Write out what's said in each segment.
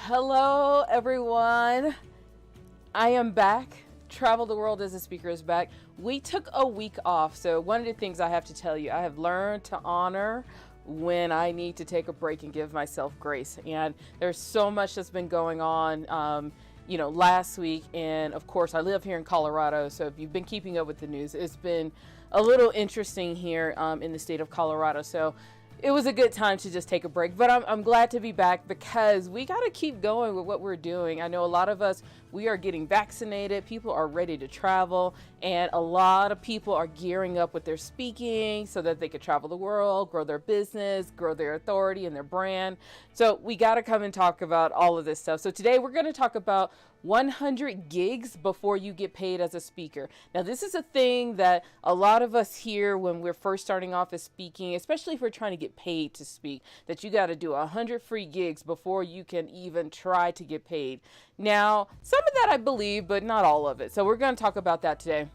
Hello, everyone. I am back. Travel the World as a Speaker is back. We took a week off, so one of the things I have to tell you, I have learned to honor when I need to take a break and give myself grace. And there's so much that's been going on, last week. And of course, I live here in Colorado, so if you've been keeping up with the news, it's been a little interesting here in the state of Colorado. So it was a good time to just take a break, but I'm glad to be back because we got to keep going with what we're doing. I know a lot of us, we are getting vaccinated, people are ready to travel, and a lot of people are gearing up with their speaking so that they could travel the world, grow their business, grow their authority and their brand. So we got to come and talk about all of this stuff. So today we're going to talk about 100 gigs before you get paid as a speaker. Now, this is a thing that a lot of us hear when we're first starting off as speaking, especially if we're trying to get paid to speak, that you got to do 100 free gigs before you can even try to get paid. Now, some of that I believe, but not all of it. So we're going to talk about that today.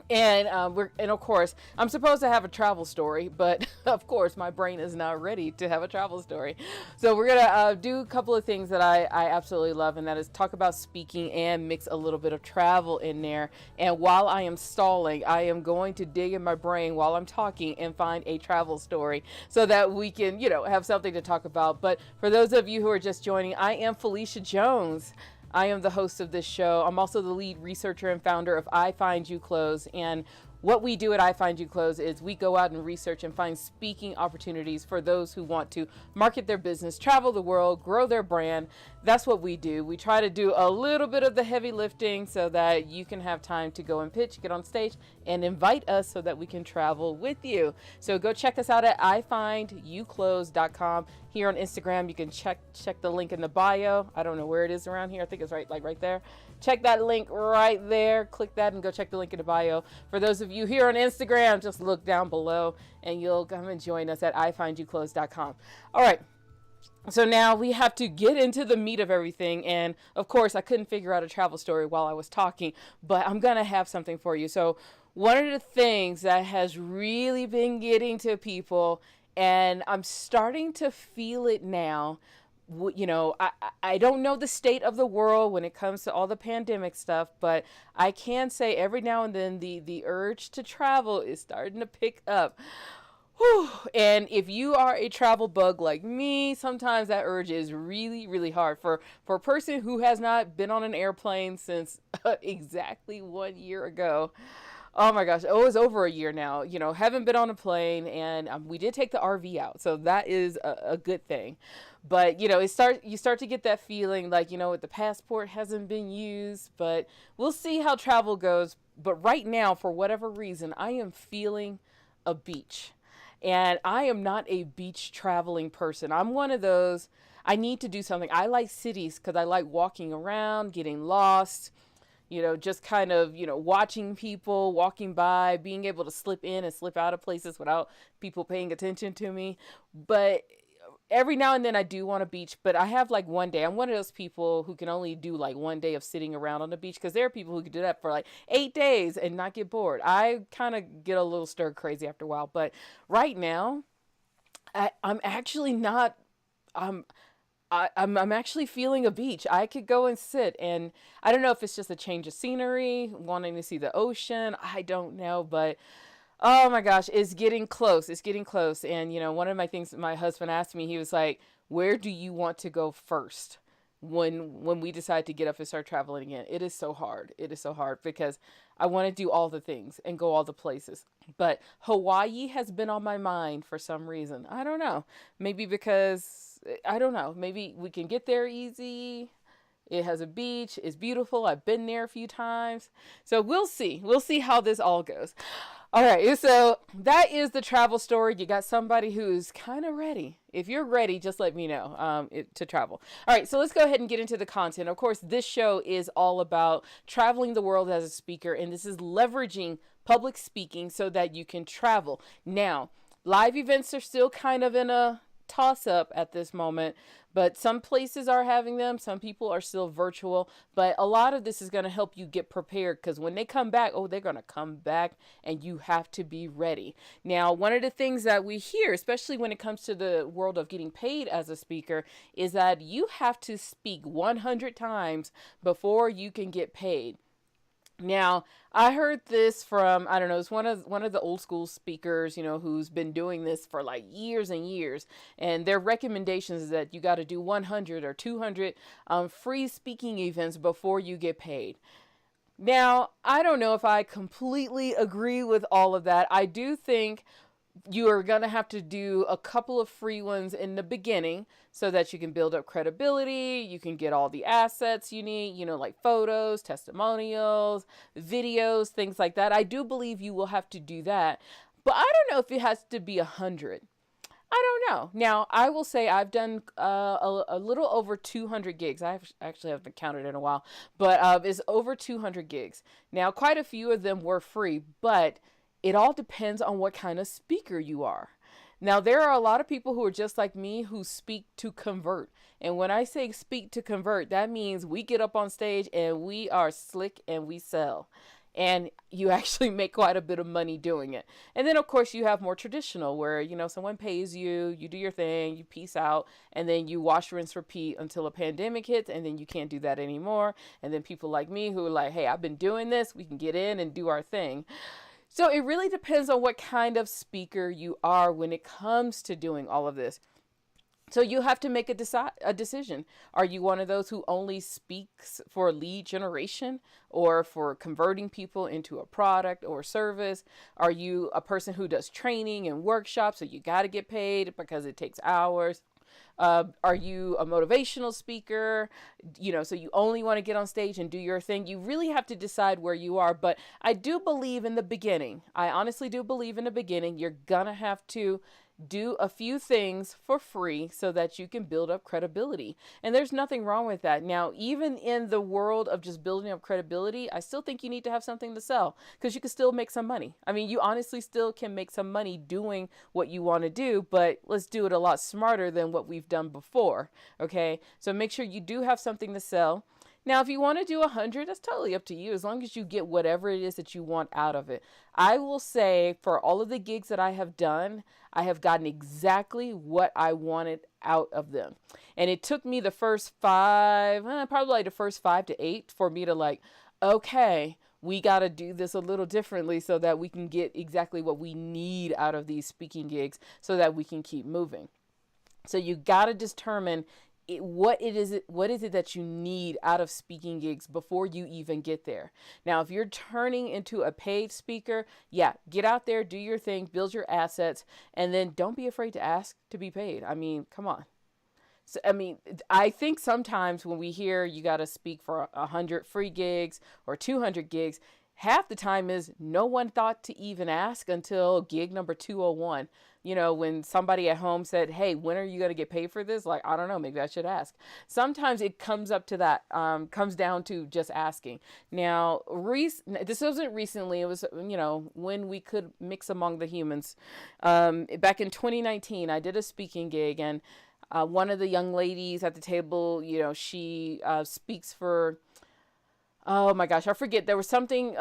And of course, I'm supposed to have a travel story, but of course, my brain is not ready to have a travel story. So we're gonna do a couple of things that I absolutely love, and that is talk about speaking and mix a little bit of travel in there. And while I am stalling, I am going to dig in my brain while I'm talking and find a travel story so that we can, have something to talk about. But for those of you who are just joining, I am Phylecia Jones. I am the host of this show. I'm also the lead researcher and founder of iFind You Close. And what we do at iFind You Close is we go out and research and find speaking opportunities for those who want to market their business, travel the world, grow their brand. That's what we do. We try to do a little bit of the heavy lifting so that you can have time to go and pitch, get on stage, and invite us so that we can travel with you. So go check us out at ifindyouclose.com. Here on Instagram, you can check the link in the bio. I don't know where it is around here. I think it's right there. Check that link right there. Click that and go check the link in the bio. For those of you here on Instagram, just look down below and you'll come and join us at ifindyouclose.com. All right. So now we have to get into the meat of everything. And of course, I couldn't figure out a travel story while I was talking, but I'm going to have something for you. So one of the things that has really been getting to people, and I'm starting to feel it now, I don't know the state of the world when it comes to all the pandemic stuff, but I can say every now and then the urge to travel is starting to pick up. Whew. And if you are a travel bug like me, sometimes that urge is really, really hard. For a person who has not been on an airplane since exactly 1 year ago. Oh my gosh, it was over a year now, haven't been on a plane, and we did take the RV out. So that is a good thing. But, you start to get that feeling like, the passport hasn't been used, but we'll see how travel goes. But right now, for whatever reason, I am feeling a beach. And I am not a beach traveling person. I'm one of those, I need to do something. I like cities because I like walking around, getting lost, just kind of, watching people, walking by, being able to slip in and slip out of places without people paying attention to me. But every now and then I do want a beach, but I have like one day. I'm one of those people who can only do like one day of sitting around on the beach, because there are people who can do that for like 8 days and not get bored. I kind of get a little stir crazy after a while, but right now I'm actually not, I'm actually feeling a beach. I could go and sit, and I don't know if it's just a change of scenery, wanting to see the ocean. I don't know, but oh my gosh, it's getting close. It's getting close. And, one of my things my husband asked me, he was like, where do you want to go first when we decide to get up and start traveling again? It is so hard. It is so hard because I want to do all the things and go all the places. But Hawaii has been on my mind for some reason. I don't know. Maybe because, I don't know. Maybe we can get there easy. It has a beach. It's beautiful. I've been there a few times. So we'll see. We'll see how this all goes. All right, so that is the travel story. You got somebody who's kind of ready. If you're ready, just let me know to travel. All right, so let's go ahead and get into the content. Of course, this show is all about traveling the world as a speaker, and this is leveraging public speaking so that you can travel. Now, live events are still kind of in a toss up at this moment, but some places are having them. Some people are still virtual, but a lot of this is going to help you get prepared, because when they come back, oh, they're going to come back and you have to be ready. Now, one of the things that we hear, especially when it comes to the world of getting paid as a speaker, is that you have to speak 100 times before you can get paid. Now, I heard this from, I don't know, it's one of the old school speakers, you know, who's been doing this for like years and years. And their recommendations is that you got to do 100 or 200 free speaking events before you get paid. Now, I don't know if I completely agree with all of that. I do think you are going to have to do a couple of free ones in the beginning so that you can build up credibility. You can get all the assets you need, you know, like photos, testimonials, videos, things like that. I do believe you will have to do that, but I don't know if it has to be 100. I don't know. Now, I will say I've done a little over 200 gigs. I actually haven't counted in a while, but it's over 200 gigs. Now, quite a few of them were free, but it all depends on what kind of speaker you are. Now, there are a lot of people who are just like me who speak to convert. And when I say speak to convert, that means we get up on stage and we are slick and we sell. And you actually make quite a bit of money doing it. And then, of course, you have more traditional where, you know, someone pays you, you do your thing, you peace out, and then you wash, rinse, repeat until a pandemic hits, and then you can't do that anymore. And then people like me who are like, hey, I've been doing this, we can get in and do our thing. So it really depends on what kind of speaker you are when it comes to doing all of this. So you have to make a decision. Are you one of those who only speaks for lead generation or for converting people into a product or service? Are you a person who does training and workshops, so you got to get paid because it takes hours? Are you a motivational speaker? You know, so you only want to get on stage and do your thing. You really have to decide where you are. But I do believe in the beginning, I honestly do believe in the beginning, you're gonna have to do a few things for free so that you can build up credibility. And there's nothing wrong with that. Now, even in the world of just building up credibility, I still think you need to have something to sell, because you can still make some money. I mean, you honestly still can make some money doing what you want to do, but let's do it a lot smarter than what we've done before. Okay. So make sure you do have something to sell. Now, if you want to do 100, that's totally up to you, as long as you get whatever it is that you want out of it. I will say for all of the gigs that I have done, I have gotten exactly what I wanted out of them. And it took me the first probably like the first 5 to 8 for me to like, okay, we got to do this a little differently so that we can get exactly what we need out of these speaking gigs so that we can keep moving. So you got to determine what is it that you need out of speaking gigs before you even get there. Now, if you're turning into a paid speaker, yeah, get out there, do your thing, build your assets, and then don't be afraid to ask to be paid. I mean, come on. So, I mean, I think sometimes when we hear you got to speak for 100 free gigs or 200 gigs, half the time is no one thought to even ask until gig number 201. You know, when somebody at home said, hey, when are you going to get paid for this? Like, I don't know, maybe I should ask. Sometimes it comes up to that, comes down to just asking. Now, this wasn't recently. It was, you know, when we could mix among the humans. Back in 2019, I did a speaking gig, and one of the young ladies at the table, you know, she speaks for, oh my gosh, I forget. There was something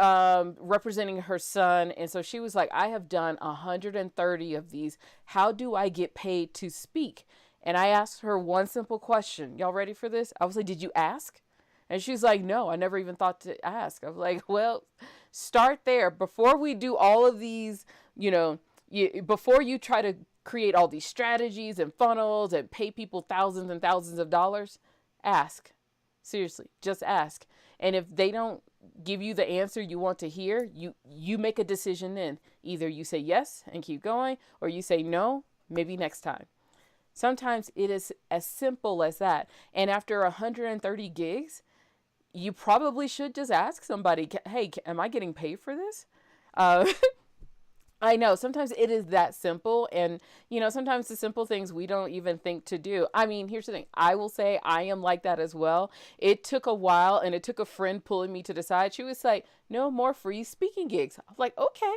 representing her son. And so she was like, I have done 130 of these. How do I get paid to speak? And I asked her one simple question. Y'all ready for this? I was like, did you ask? And she's like, no, I never even thought to ask. I was like, well, start there. Before we do all of these, you know, before you try to create all these strategies and funnels and pay people thousands and thousands of dollars, ask. Seriously, just ask. And if they don't give you the answer you want to hear, you make a decision then. Either you say yes and keep going, or you say no, maybe next time. Sometimes it is as simple as that. And after 130 gigs, you probably should just ask somebody, hey, am I getting paid for this? I know sometimes it is that simple. And, you know, sometimes the simple things we don't even think to do. I mean, here's the thing. I will say I am like that as well. It took a while, and it took a friend pulling me to the side. She was like, no more free speaking gigs. I was like, okay.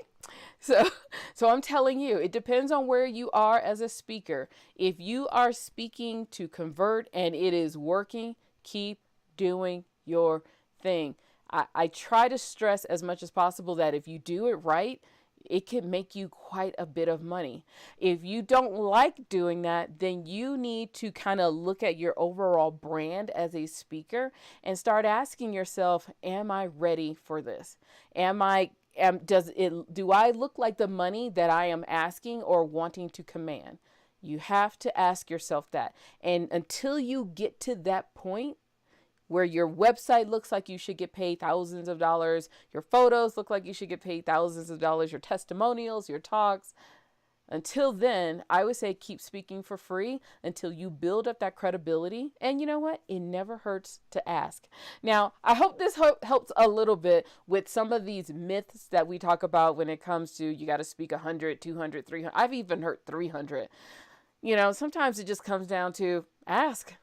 So, so I'm telling you, it depends on where you are as a speaker. If you are speaking to convert and it is working, keep doing your thing. I try to stress as much as possible that if you do it right, it can make you quite a bit of money. If you don't like doing that, then you need to kind of look at your overall brand as a speaker and start asking yourself, am I ready for this? Do I look like the money that I am asking or wanting to command? You have to ask yourself that. And until you get to that point, where your website looks like you should get paid thousands of dollars, your photos look like you should get paid thousands of dollars, your testimonials, your talks. Until then, I would say keep speaking for free until you build up that credibility. And you know what? It never hurts to ask. Now, I hope this helps a little bit with some of these myths that we talk about when it comes to you got to speak 100, 200, 300. I've even heard 300. You know, sometimes it just comes down to ask.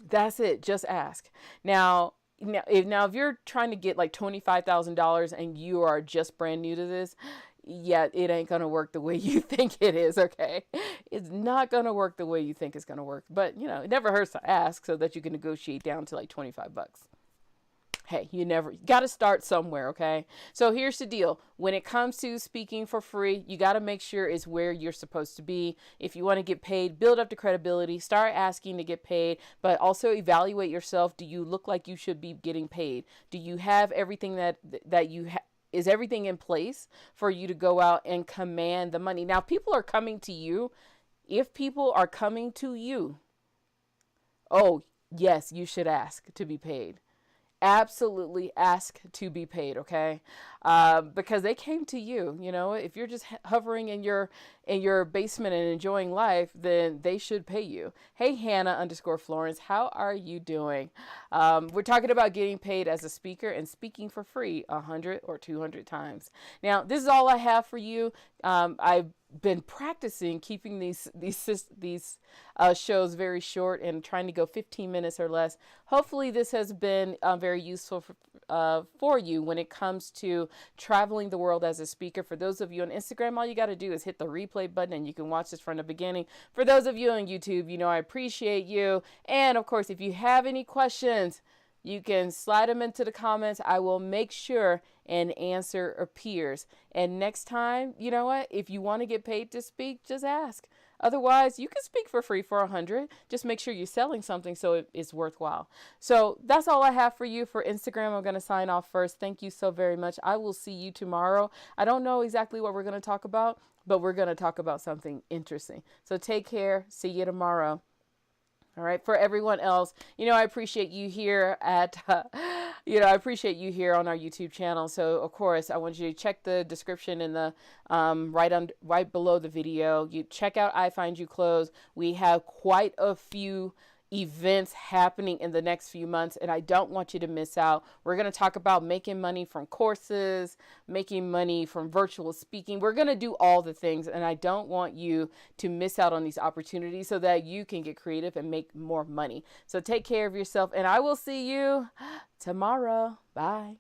That's it. Just ask. If you're trying to get like $25,000 and you are just brand new to this, yeah, it ain't going to work the way you think it is. Okay. It's not going to work the way you think it's going to work, but you know, it never hurts to ask so that you can negotiate down to like 25 bucks. Hey, you got to start somewhere, okay? So here's the deal. When it comes to speaking for free, you got to make sure it's where you're supposed to be. If you want to get paid, build up the credibility, start asking to get paid, but also evaluate yourself. Do you look like you should be getting paid? Do you have everything is everything in place for you to go out and command the money? Now, people are coming to you. If people are coming to you, oh, yes, you should ask to be paid. Absolutely ask to be paid, okay? Because they came to you. You know, if you're just hovering in your basement and enjoying life, then they should pay you. Hey, Hannah_Florence, how are you doing? We're talking about getting paid as a speaker and speaking for free 100 or 200 times. Now, this is all I have for you. I've been practicing keeping these shows very short and trying to go 15 minutes or less. Hopefully this has been very useful for you when it comes to traveling the world as a speaker. For those of you on Instagram, all you got to do is hit the replay button and you can watch this from the beginning. For those of you on YouTube, you know I appreciate you. And of course, if you have any questions, you can slide them into the comments. I will make sure an answer appears. And next time, you know what? If you want to get paid to speak, just ask. Otherwise, you can speak for free for 100. Just make sure you're selling something so it's worthwhile. So that's all I have for you for Instagram. I'm going to sign off first. Thank you so very much. I will see you tomorrow. I don't know exactly what we're going to talk about, but we're going to talk about something interesting. So take care. See you tomorrow. All right. For everyone else, you know, I appreciate you here I appreciate you here on our YouTube channel. So of course, I want you to check the description in the right below the video. You check out iFind You Close. We have quite a few events happening in the next few months, and I don't want you to miss out. We're going to talk about making money from courses, making money from virtual speaking. We're going to do all the things, and I don't want you to miss out on these opportunities so that you can get creative and make more money. So take care of yourself, and I will see you tomorrow. Bye.